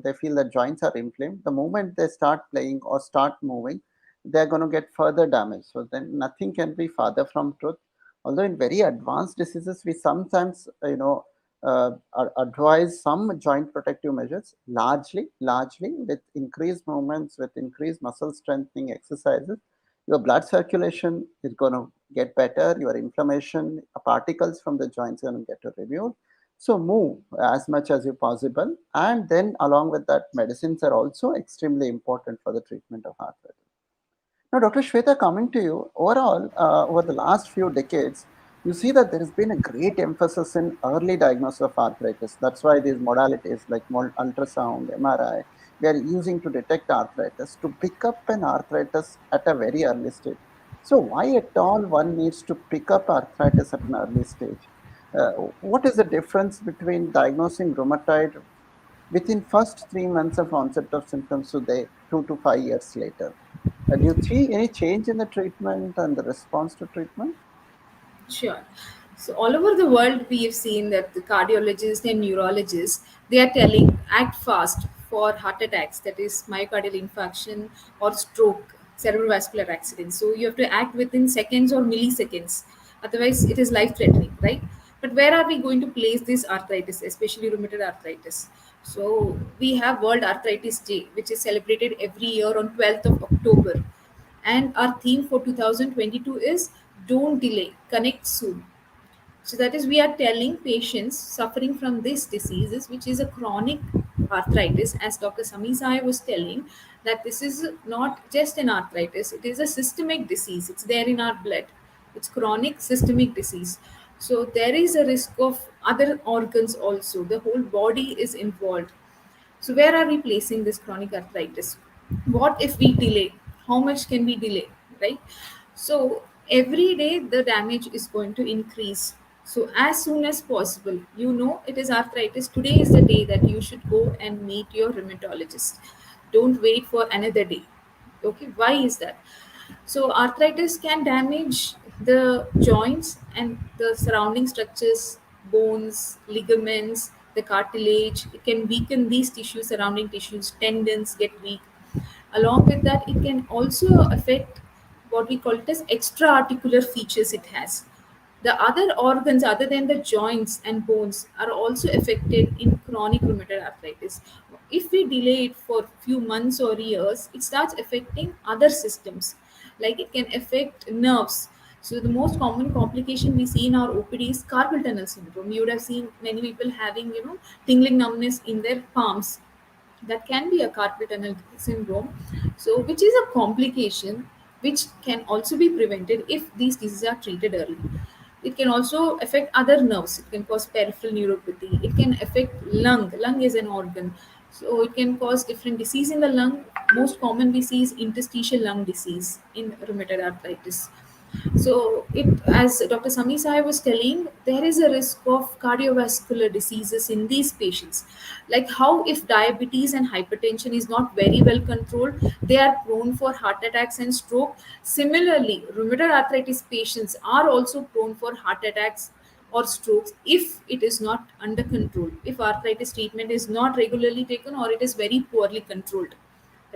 [SPEAKER 2] they feel that joints are inflamed. The moment they start playing or start moving, they're going to get further damage. So then nothing can be farther from truth. Although in very advanced diseases, we sometimes, advise some joint protective measures, largely with increased movements, with increased muscle strengthening exercises. Your blood circulation is going to get better. Your inflammation particles from the joints are going to get removed. So move as much as you possible. And then along with that, medicines are also extremely important for the treatment of arthritis. Now, Dr. Swetha, coming to you, overall, over the last few decades, you see that there has been a great emphasis in early diagnosis of arthritis. That's why these modalities like ultrasound, MRI, we are using to detect arthritis to pick up an arthritis at a very early stage. So, why at all one needs to pick up arthritis at an early stage? What is the difference between diagnosing rheumatoid within first 3 months of onset of symptoms to the 2 to 5 years later? Do you see any change in the treatment and the response to treatment?
[SPEAKER 1] Sure. So all over the world, we have seen that the cardiologists and neurologists, they are telling act fast for heart attacks, that is myocardial infarction or stroke, cerebrovascular accidents. So you have to act within seconds or milliseconds, otherwise it is life threatening, right? But where are we going to place this arthritis, especially rheumatoid arthritis? So we have World Arthritis Day, which is celebrated every year on 12th of October, and our theme for 2022 is don't delay, connect soon. So that is, we are telling patients suffering from this diseases, which is a chronic arthritis, as Dr. Sahay was telling, that this is not just an arthritis, it is a systemic disease. It's there in our blood. It's chronic systemic disease. So there is a risk of other organs also. The whole body is involved. So where are we placing this chronic arthritis? What if we delay? How much can we delay? Right? So every day the damage is going to increase. So as soon as possible, it is arthritis. Today is the day that you should go and meet your rheumatologist. Don't wait for another day. Okay, why is that? So arthritis can damage the joints and the surrounding structures, bones, ligaments, the cartilage. It can weaken these tissues, surrounding tissues, tendons get weak. Along with that, it can also affect what we call it as extra articular features it has. The other organs other than the joints and bones are also affected in chronic rheumatoid arthritis. If we delay it for few months or years, it starts affecting other systems. Like it can affect nerves. So the most common complication we see in our OPD is carpal tunnel syndrome. You would have seen many people having, tingling numbness in their palms. That can be a carpal tunnel syndrome, so which is a complication which can also be prevented if these diseases are treated early. It can also affect other nerves. It can cause peripheral neuropathy. It can affect lung is an organ, so it can cause different disease in the lung. Most common we see is interstitial lung disease in rheumatoid arthritis. So, as Dr. Sami Sahay was telling, there is a risk of cardiovascular diseases in these patients. Like how if diabetes and hypertension is not very well controlled, they are prone for heart attacks and stroke. Similarly, rheumatoid arthritis patients are also prone for heart attacks or strokes if it is not under control. If arthritis treatment is not regularly taken or it is very poorly controlled,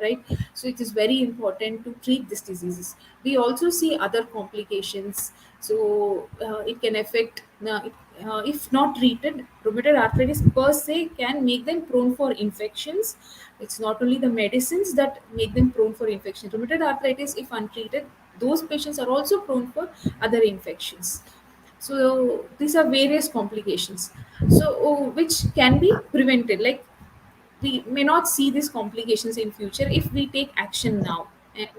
[SPEAKER 1] right? So it is very important to treat these diseases. We also see other complications. So it can affect if not treated, rheumatoid arthritis per se can make them prone for infections. It's not only the medicines that make them prone for infection. Rheumatoid arthritis, if untreated, those patients are also prone for other infections. So these are various complications, so which can be prevented. Like we may not see these complications in future if we take action now and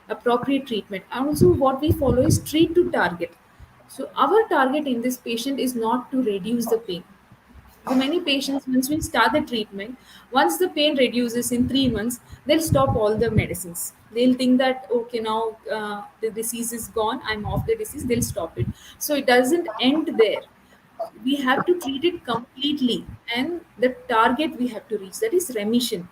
[SPEAKER 1] appropriate treatment. And also what we follow is treat to target. So our target in this patient is not to reduce the pain. For many patients, once we start the treatment, once the pain reduces in 3 months, they'll stop all the medicines. They'll think that okay, now the disease is gone, I'm off the disease, they'll stop it. So it doesn't end there. We have to treat it completely, and the target we have to reach, that is remission.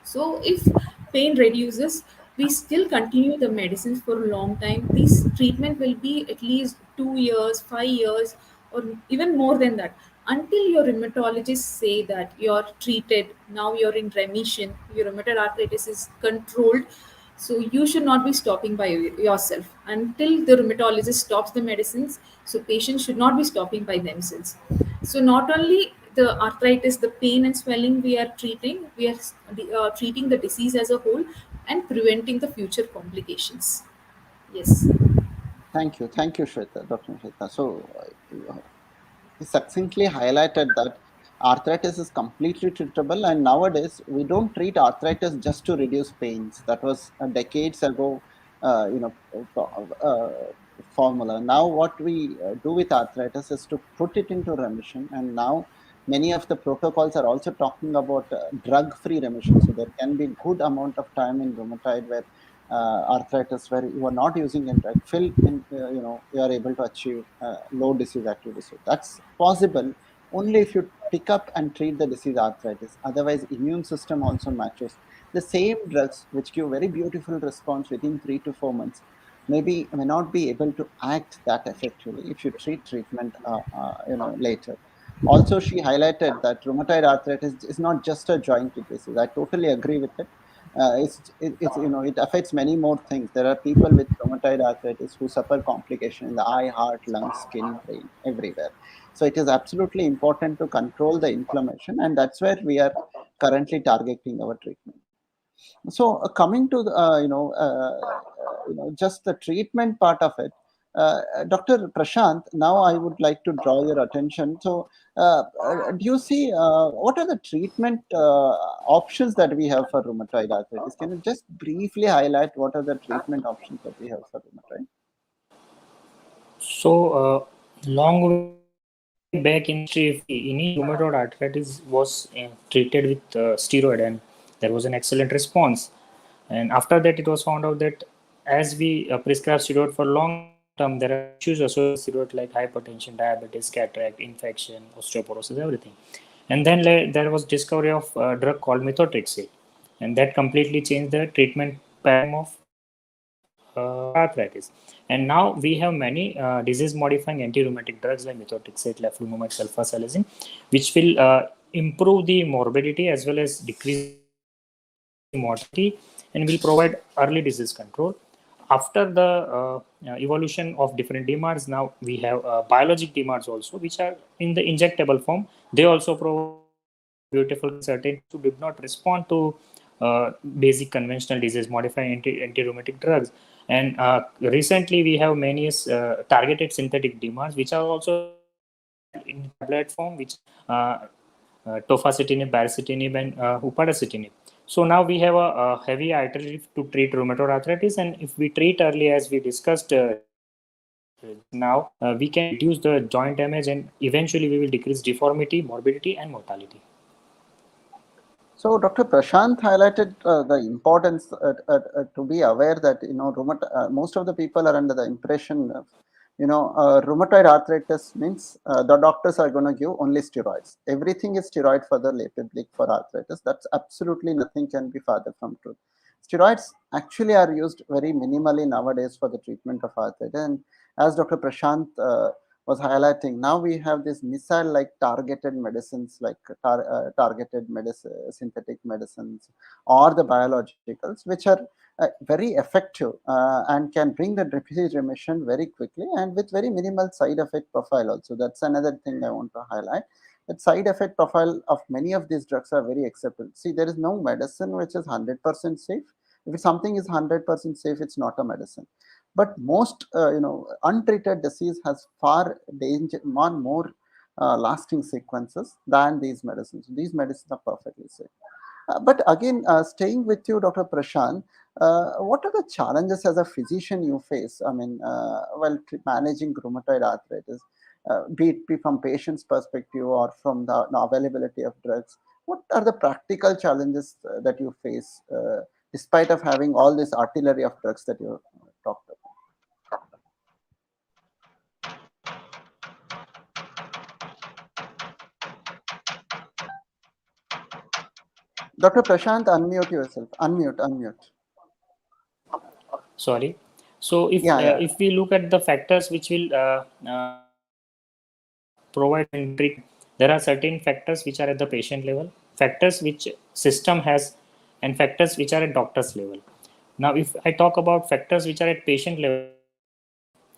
[SPEAKER 1] So if pain reduces, we still continue the medicines for a long time. This treatment will be at least 2 years, 5 years, or even more than that, until your rheumatologist say that you're treated, now you're in remission, your rheumatoid arthritis is controlled. So you should not be stopping by yourself until the rheumatologist stops the medicines. So patients should not be stopping by themselves. So not only the arthritis, the pain and swelling we are treating, we are treating the disease as a whole and preventing the future complications. Yes.
[SPEAKER 2] Thank you, Shweta, Dr. Shweta. So, he succinctly highlighted that arthritis is completely treatable, and nowadays we don't treat arthritis just to reduce pains. That was decades ago, you know, formula. Now, what we do with arthritis is to put it into remission, and now many of the protocols are also talking about drug-free remission. So there can be good amount of time in rheumatoid where arthritis where you are not using a drug, fill in, you are able to achieve low disease activity. So that's possible only if you pick up and treat the disease arthritis. Otherwise, immune system also matches. The same drugs which give very beautiful response within 3 to 4 months may not be able to act that effectively if you treatment later. Also, she highlighted that rheumatoid arthritis is not just a joint disease. I totally agree with it. It's it affects many more things. There are people with rheumatoid arthritis who suffer complication in the eye, heart, lungs, skin, brain, everywhere. So it is absolutely important to control the inflammation, and that's where we are currently targeting our treatment. So coming to the, just the treatment part of it, Dr. Prashant, now I would like to draw your attention. So do you see what are the treatment options that we have for rheumatoid arthritis? Can you just briefly highlight what are the treatment options that we have for rheumatoid?
[SPEAKER 5] So, along with back in history, initially rheumatoid arthritis was treated with steroid, and there was an excellent response. And after that, it was found out that as we prescribe steroid for long term, there are issues associated with steroid like hypertension, diabetes, cataract, infection, osteoporosis, everything. And then there was discovery of a drug called methotrexate, and that completely changed the treatment paradigm of arthritis. And now we have many disease-modifying anti-rheumatic drugs like methotrexate, leflunomide, sulfasalazine, which will improve the morbidity as well as decrease the mortality and will provide early disease control. After the evolution of different DMARDs, now we have biologic DMARDs also, which are in the injectable form. They also provide beautiful certainty to did not respond to basic conventional disease modifying anti-rheumatic drugs. And recently we have many targeted synthetic DMARDs, which are also in tablet form, which tofacitinib, baricitinib, and upadacitinib. So now we have a heavy alternative to treat rheumatoid arthritis, and if we treat early, as we discussed now, we can reduce the joint damage, and eventually we will decrease deformity, morbidity, and mortality.
[SPEAKER 2] So Dr. Prashant highlighted the importance to be aware that most of the people are under the impression of rheumatoid arthritis means the doctors are going to give only steroids. Everything is steroid for the lay public for arthritis. That's absolutely nothing can be farther from truth. Steroids actually are used very minimally nowadays for the treatment of arthritis. And as Dr. Prashant was highlighting, now we have this missile-like targeted medicines like targeted synthetic medicines or the biologicals, which are very effective and can bring the disease remission very quickly and with very minimal side effect profile also. That's another thing I want to highlight. The side effect profile of many of these drugs are very acceptable. See, there is no medicine which is 100% safe. If something is 100% safe, it's not a medicine. But most untreated disease has far more lasting sequences than these medicines. These medicines are perfectly safe. But again, staying with you, Dr. Prashant, what are the challenges as a physician you face? I mean, while managing rheumatoid arthritis, be it from patient's perspective or from the availability of drugs, what are the practical challenges that you face despite of having all this artillery of drugs that you talked about? Dr. Prashant, unmute yourself. Unmute.
[SPEAKER 5] Sorry. So if we look at the factors which will provide in treatment, there are certain factors which are at the patient level, factors which system has, and factors which are at doctor's level. Now, if I talk about factors which are at patient level,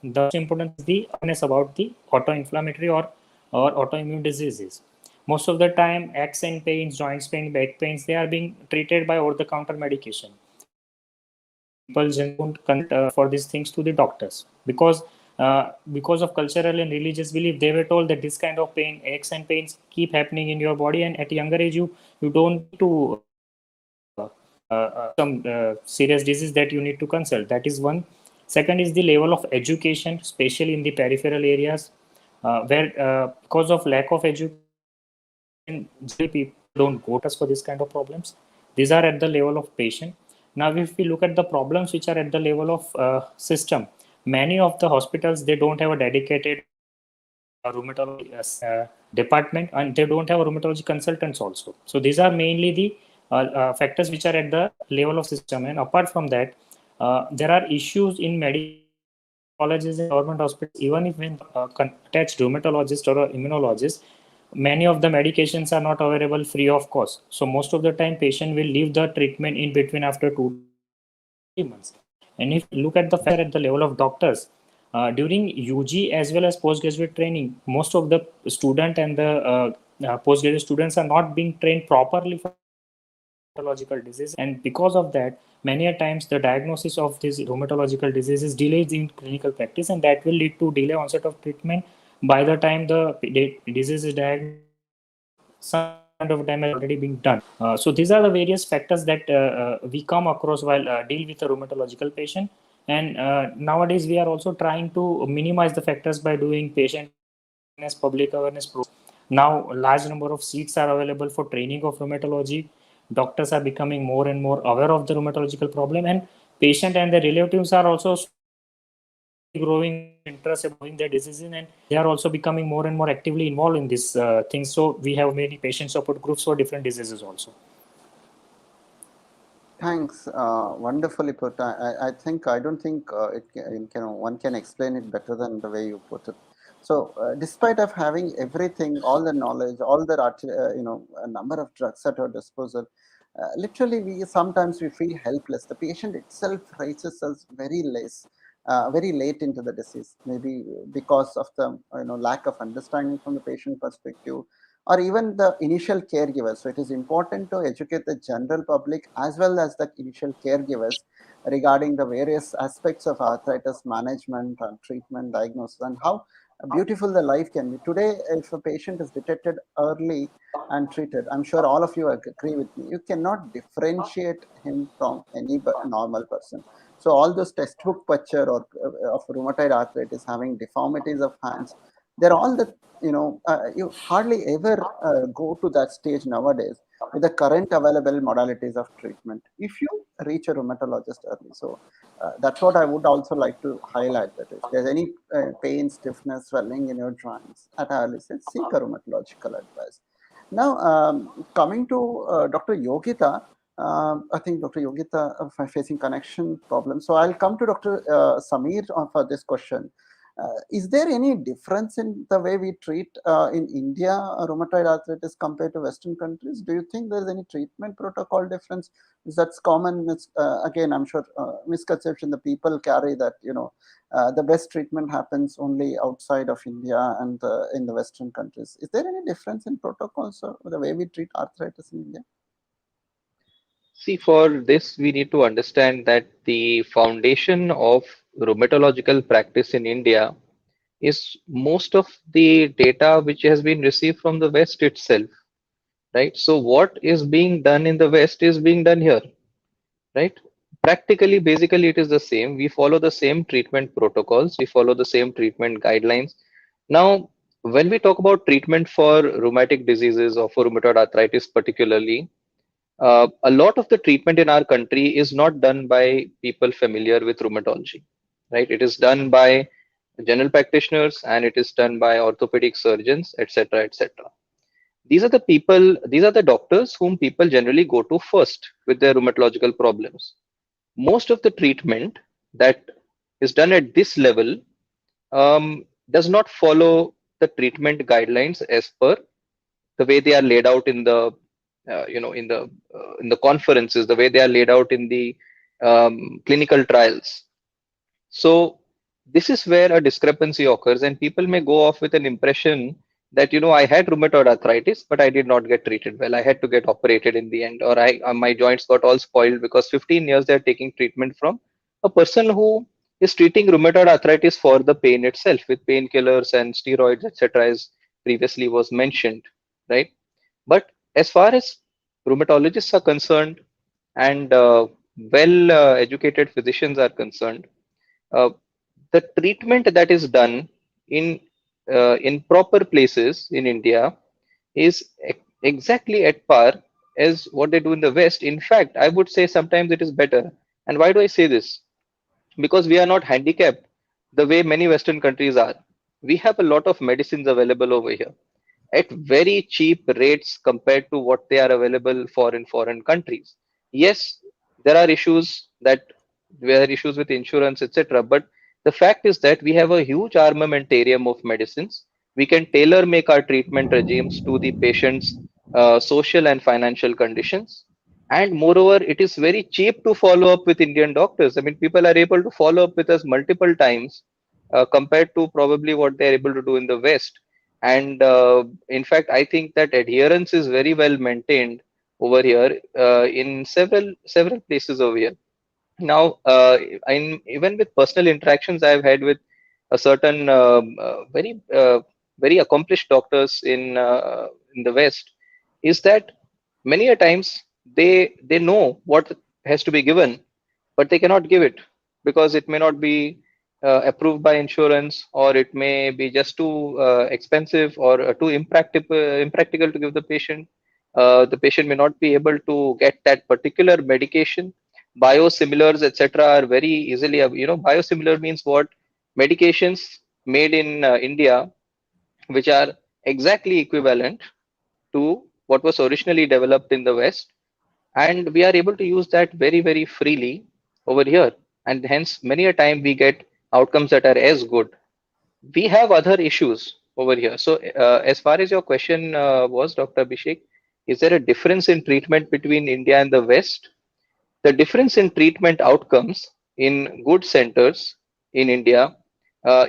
[SPEAKER 5] the most important is the awareness about the autoinflammatory or autoimmune diseases. Most of the time, aches and pains, joints pain, back pains, they are being treated by over-the-counter medication. People generally don't consult for these things to the doctors because of cultural and religious belief, they were told that this kind of pain, aches and pains keep happening in your body, and at a younger age you don't need to some serious disease that you need to consult. That is one. Second is the level of education, especially in the peripheral areas, where because of lack of education, people don't go to us for this kind of problems. These are at the level of patient. Now, if we look at the problems which are at the level of system, many of the hospitals, they don't have a dedicated rheumatology department, and they don't have rheumatology consultants also. So these are mainly the factors which are at the level of system. And apart from that, there are issues in medical colleges and government hospitals. Even if when attached rheumatologist or immunologist, many of the medications are not available free of cost. So most of the time, patient will leave the treatment in between after 2 to 3 months. And if you look at the fact at the level of doctors, during UG as well as postgraduate training, most of the student and the postgraduate students are not being trained properly for rheumatological disease, and because of that, many a times the diagnosis of this rheumatological disease is delayed in clinical practice, and that will lead to delay onset of treatment. By the time the disease is diagnosed, some kind of damage already being done. So these are the various factors that we come across while deal with a rheumatological patient. And nowadays we are also trying to minimize the factors by doing patient public awareness programs. Now, a large number of seats are available for training of rheumatology. Doctors are becoming more and more aware of the rheumatological problem, and patient and their relatives are also growing interest in knowing their diseases, and they are also becoming more and more actively involved in this thing. So we have many patient support groups for different diseases also.
[SPEAKER 2] Thanks. Wonderfully put. I think I don't think one can explain it better than the way you put it. So, despite of having everything, all the knowledge, all the a number of drugs at our disposal, literally we sometimes we feel helpless. The patient itself raises us very late into the disease, maybe because of the lack of understanding from the patient perspective, or even the initial caregivers. So it is important to educate the general public as well as the initial caregivers regarding the various aspects of arthritis management and treatment, diagnosis, and how beautiful the life can be. Today, if a patient is detected early and treated, I'm sure all of you agree with me, you cannot differentiate him from any normal person. So all those textbook picture of rheumatoid arthritis, having deformities of hands, they're all the you hardly ever go to that stage nowadays with the current available modalities of treatment if you reach a rheumatologist early. So that's what I would also like to highlight, that if there's any pain, stiffness, swelling in your joints at early stage, seek a rheumatological advice. Now, coming to Dr. Yogita, I think Dr. Yogita facing connection problems. So I'll come to Dr. Sameer for this question. Is there any difference in the way we treat in India rheumatoid arthritis compared to Western countries? Do you think there is any treatment protocol difference? That's common. Again, I'm sure misconception the people carry that the best treatment happens only outside of India and in the Western countries. Is there any difference in protocols or the way we treat arthritis in India?
[SPEAKER 6] See, for this, we need to understand that the foundation of rheumatological practice in India is most of the data which has been received from the West itself, right? So, what is being done in the West is being done here, right? Practically, basically, it is the same. We follow the same treatment protocols, we follow the same treatment guidelines. Now, when we talk about treatment for rheumatic diseases or for rheumatoid arthritis, particularly, a lot of the treatment in our country is not done by people familiar with rheumatology, right? It is done by general practitioners and it is done by orthopedic surgeons, etc., etc. These are the people, these are the doctors whom people generally go to first with their rheumatological problems. Most of the treatment that is done at this level does not follow the treatment guidelines as per the way they are laid out in the in the conferences, the way they are laid out in the clinical trials. So this is where a discrepancy occurs, and people may go off with an impression that I had rheumatoid arthritis, but I did not get treated well. I had to get operated in the end, or I my joints got all spoiled because 15 years they're taking treatment from a person who is treating rheumatoid arthritis for the pain itself with painkillers and steroids, etc., as previously was mentioned, right? But as far as rheumatologists are concerned and well educated physicians are concerned, uh, the treatment that is done in proper places in India is exactly at par as what they do in the West. In fact, I would say sometimes it is better. And why do I say this? Because we are not handicapped the way many Western countries are. We have a lot of medicines available over here at very cheap rates compared to what they are available for in foreign countries. Yes, there are issues with insurance, etc. But the fact is that we have a huge armamentarium of medicines. We can tailor make our treatment regimes to the patient's social and financial conditions. And moreover, it is very cheap to follow up with Indian doctors. I mean, people are able to follow up with us multiple times compared to probably what they're able to do in the West. And in fact, I think that adherence is very well maintained over here in several places over here. Now, even with personal interactions I've had with a certain very accomplished doctors in the West, is that many a times they know what has to be given, but they cannot give it because it may not be approved by insurance, or it may be just too expensive or too impractical to give the patient. The patient may not be able to get that particular medication. Biosimilars, etc., are very easily, biosimilar means what? Medications made in India, which are exactly equivalent to what was originally developed in the West, and we are able to use that very freely over here, and hence many a time we get outcomes that are as good. We have other issues over here. So as far as your question was, Dr. Abhishek, is there a difference in treatment between India and the West? The difference in treatment outcomes in good centers in India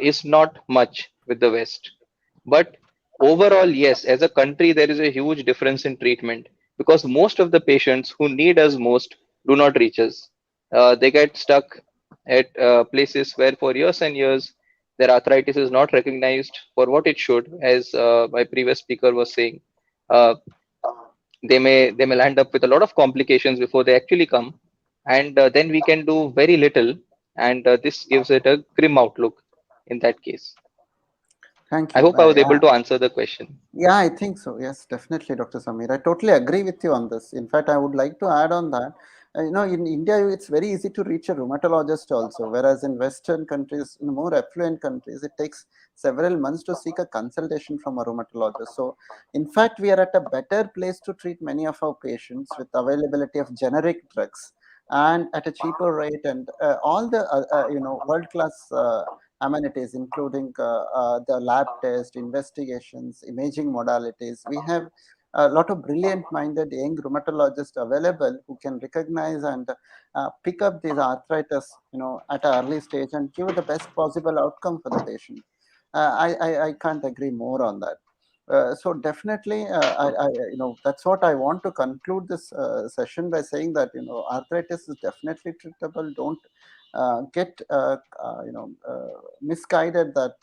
[SPEAKER 6] is not much with the West. But overall, yes, as a country, there is a huge difference in treatment because most of the patients who need us most do not reach us. They get stuck at places where for years and years their arthritis is not recognized for what it should, as my previous speaker was saying. Uh, they may land up with a lot of complications before they actually come, and then we can do very little, and this gives it a grim outlook in that case.
[SPEAKER 2] Thank
[SPEAKER 6] I
[SPEAKER 2] you.
[SPEAKER 6] hope I was
[SPEAKER 2] Yeah.
[SPEAKER 6] able to answer the question.
[SPEAKER 2] Yeah, I think so. Yes, definitely, Dr. Samir. I totally agree with you on this. In fact, I would like to add on that. In India, it's very easy to reach a rheumatologist also, whereas in Western countries, in more affluent countries, it takes several months to seek a consultation from a rheumatologist. So, in fact, we are at a better place to treat many of our patients with availability of generic drugs and at a cheaper rate, and all the world-class amenities, including the lab test, investigations, imaging modalities. We have a lot of brilliant-minded young rheumatologists available who can recognize and pick up these arthritis, at an early stage and give the best possible outcome for the patient. I can't agree more on that. So definitely, that's what I want to conclude this session by saying that arthritis is definitely treatable. Don't get misguided that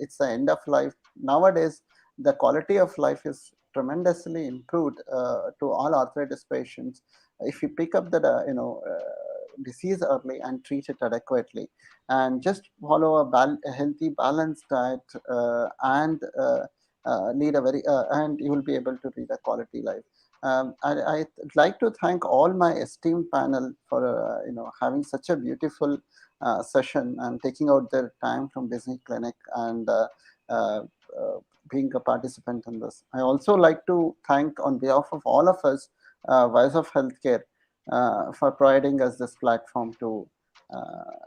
[SPEAKER 2] it's the end of life. Nowadays, the quality of life is tremendously improved to all arthritis patients if you pick up the disease early and treat it adequately, and just follow a healthy, balanced diet and lead a very and you will be able to lead a quality life. I'd like to thank all my esteemed panel for having such a beautiful session and taking out their time from busy clinic and uh, uh, being a participant in this. I also like to thank on behalf of all of us, Voice of Healthcare, for providing us this platform to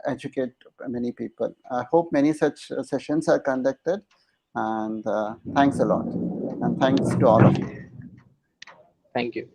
[SPEAKER 2] educate many people. I hope many such sessions are conducted, and thanks a lot. And thanks to all of you.
[SPEAKER 6] Thank you.